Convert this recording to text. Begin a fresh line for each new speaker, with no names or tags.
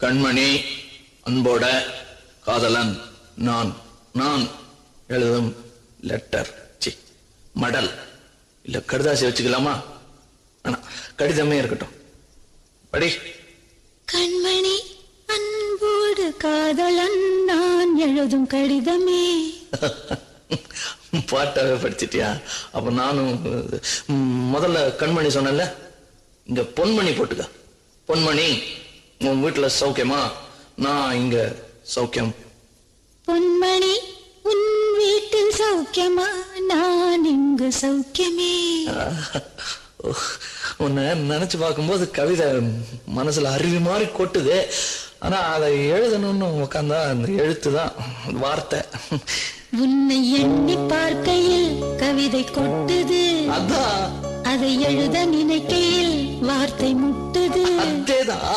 கண்மணி அன்போட காதலன் நான் நான் எழுதும் லெட்டர் மடல் இல்ல கடுதாசி வச்சுக்கலாமா? ஆனா கடிதமே இருக்கட்டும். படி.
கண்மணி அன்போடு காதலன் நான் எழுதும் கடிதமே.
பாட்டாவே படிச்சிட்டியா? அப்ப நானும் முதல்ல கண்மணி சொன்னல, இங்க பொன்மணி போட்டுக்க. பொன்மணி, உன் வீட்டுல சௌக்கியமா? நான் இங்க சௌக்கியம்.
பொன்மணி, உன் வீட்டில் சௌக்கியமா? நான் இங்கு சௌக்கியமே.
உன்னை நினைச்சு பார்க்கும்போது கவிதை மனசுல அருவி மாதிரி கொட்டுது. ஆனா அதை எழுதணும்னு உட்காந்தா அந்த எழுத்துதான் வார்த்தை.
உன்னை எண்ணி பார்க்கையில் கவிதை கொட்டுது,
அதான்
அதை எழுத நினைக்கையில் வார்த்தை முட்டுது.
அதேதான்